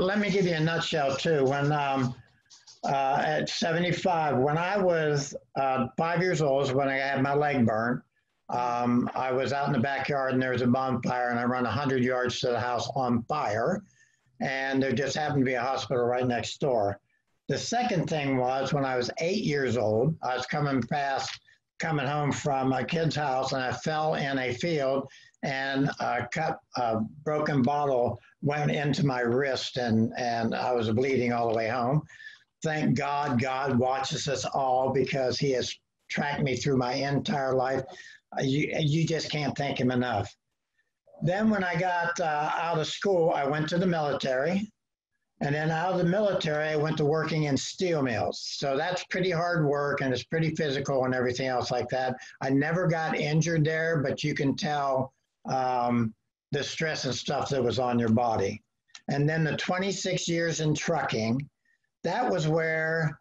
let me give you a nutshell too. When at 75, when I was 5 years old, is when I had my leg burned. I was out in the backyard and there was a bonfire, and I run 100 yards to the house on fire, and there just happened to be a hospital right next door. The second thing was when I was 8 years old, I was coming home from my kid's house, and I fell in a field, and a broken bottle went into my wrist, and I was bleeding all the way home. Thank God, God watches us all because he has tracked me through my entire life. You just can't thank him enough. Then when I got out of school, I went to the military. And then out of the military, I went to working in steel mills. So that's pretty hard work, and it's pretty physical and everything else like that. I never got injured there, but you can tell the stress and stuff that was on your body. And then the 26 years in trucking, that was where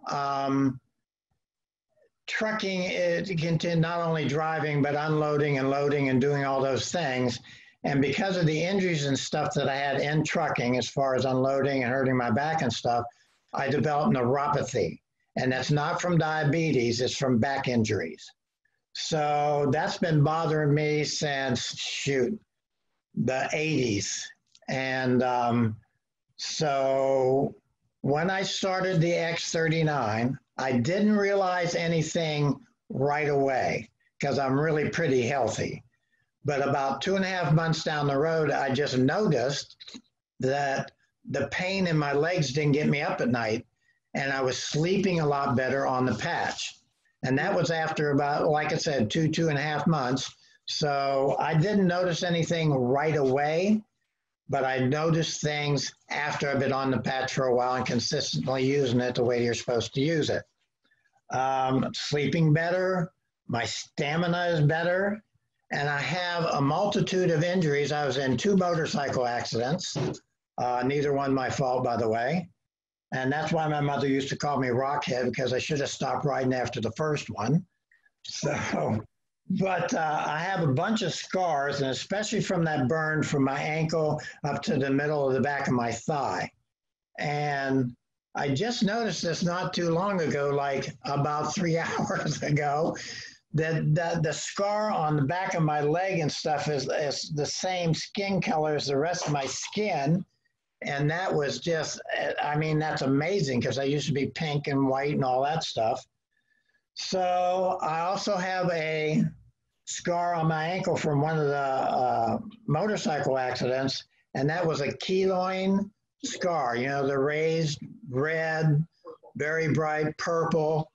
trucking is not only driving, but unloading and loading and doing all those things. And because of the injuries and stuff that I had in trucking, as far as unloading and hurting my back and stuff, I developed neuropathy. And that's not from diabetes, it's from back injuries. So that's been bothering me since, the 80s. And so when I started the X39, I didn't realize anything right away because I'm really pretty healthy. But about 2.5 months down the road, I just noticed that the pain in my legs didn't get me up at night, and I was sleeping a lot better on the patch. And that was after about, like I said, 2.5 months. So I didn't notice anything right away, but I noticed things after I've been on the patch for a while and consistently using it the way you're supposed to use it. Sleeping better, my stamina is better, and I have a multitude of injuries. I was in 2 motorcycle accidents, neither one my fault, by the way. And that's why my mother used to call me Rockhead, because I should have stopped riding after the first one. So, but I have a bunch of scars, and especially from that burn from my ankle up to the middle of the back of my thigh. And I just noticed this not too long ago, like about 3 hours ago, that the scar on the back of my leg and stuff is the same skin color as the rest of my skin. And that was just, I mean, that's amazing because I used to be pink and white and all that stuff. So I also have a scar on my ankle from one of the motorcycle accidents, and that was a keloid scar, you know, the raised red, very bright purple.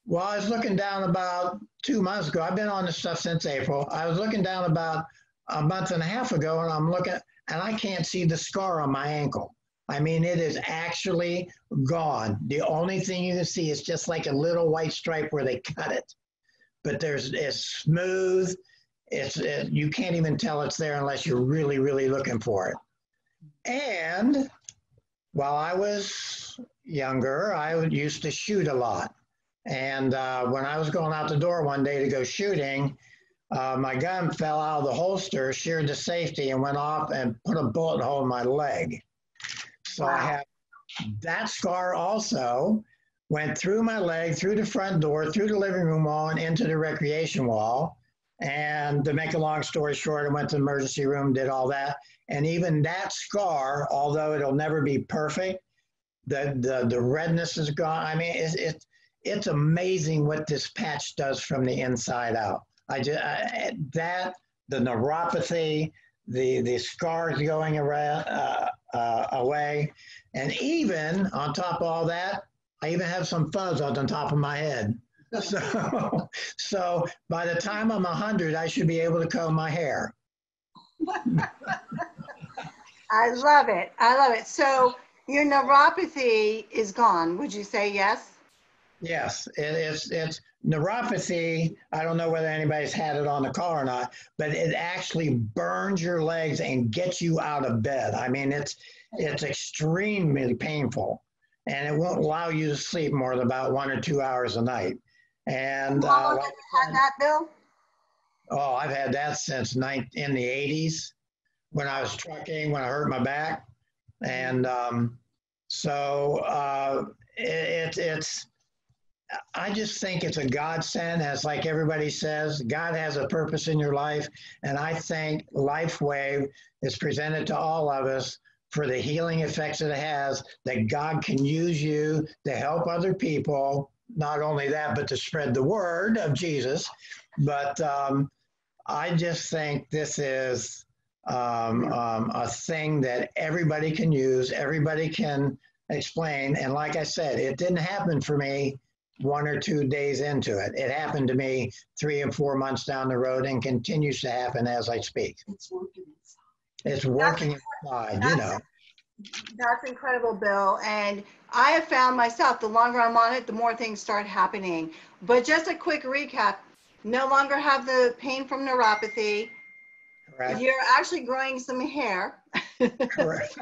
Well, I was looking down about 2 months ago. I've been on this stuff since April. I was looking down about a month and a half ago, and I'm looking, and I can't see the scar on my ankle. I mean, it is actually gone. The only thing you can see is just like a little white stripe where they cut it. But it's smooth. You can't even tell it's there unless you're really, really looking for it. And while I was younger, I used to shoot a lot. And when I was going out the door one day to go shooting, my gun fell out of the holster, sheared the safety, and went off and put a bullet hole in my leg. So wow. I have that scar also, went through my leg, through the front door, through the living room wall, and into the recreation wall. And to make a long story short, I went to the emergency room, did all that. And even that scar, although it'll never be perfect, the redness is gone. I mean, it's amazing what this patch does from the inside out. The neuropathy, the scars going around, away, and even on top of all that, I even have some fuzz on the top of my head. So by the time I'm 100, I should be able to comb my hair. I love it. I love it. So your neuropathy is gone. Would you say yes? Yes, it's neuropathy. I don't know whether anybody's had it on the call or not, but it actually burns your legs and gets you out of bed. I mean, it's extremely painful, and it won't allow you to sleep more than about 1 or 2 hours a night. And how long have you had that, Bill? Oh, I've had that since in the 80s when I was trucking, when I hurt my back. And So it's I just think it's a godsend, as like everybody says, God has a purpose in your life. And I think LifeWave is presented to all of us for the healing effects it has, that God can use you to help other people. Not only that, but to spread the word of Jesus. But I just think this is a thing that everybody can use, everybody can explain. And like I said, it didn't happen for me 1 or 2 days into it. It happened to me 3 and 4 months down the road and continues to happen as I speak. It's working It's working inside, you know. That's incredible, Bill. And I have found myself, the longer I'm on it, the more things start happening. But just a quick recap, no longer have the pain from neuropathy. Correct. You're actually growing some hair. Correct.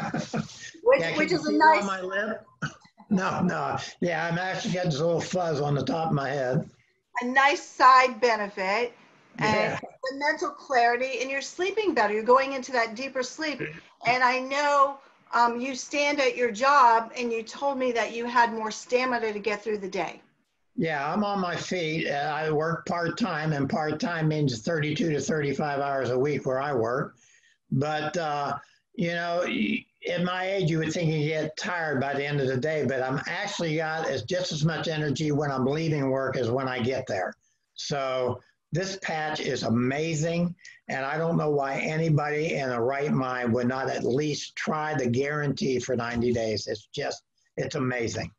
which is a nice. On my lip? No. Yeah, I'm actually getting this little fuzz on the top of my head. A nice side benefit. And Yeah. the mental clarity, and you're sleeping better. You're going into that deeper sleep. And I know you stand at your job, and you told me that you had more stamina to get through the day. Yeah, I'm on my feet. I work part-time, and part-time means 32 to 35 hours a week where I work. But, you know, at my age, you would think you get tired by the end of the day, but I'm actually got just as much energy when I'm leaving work as when I get there. So this patch is amazing, and I don't know why anybody in a right mind would not at least try the guarantee for 90 days. It's amazing.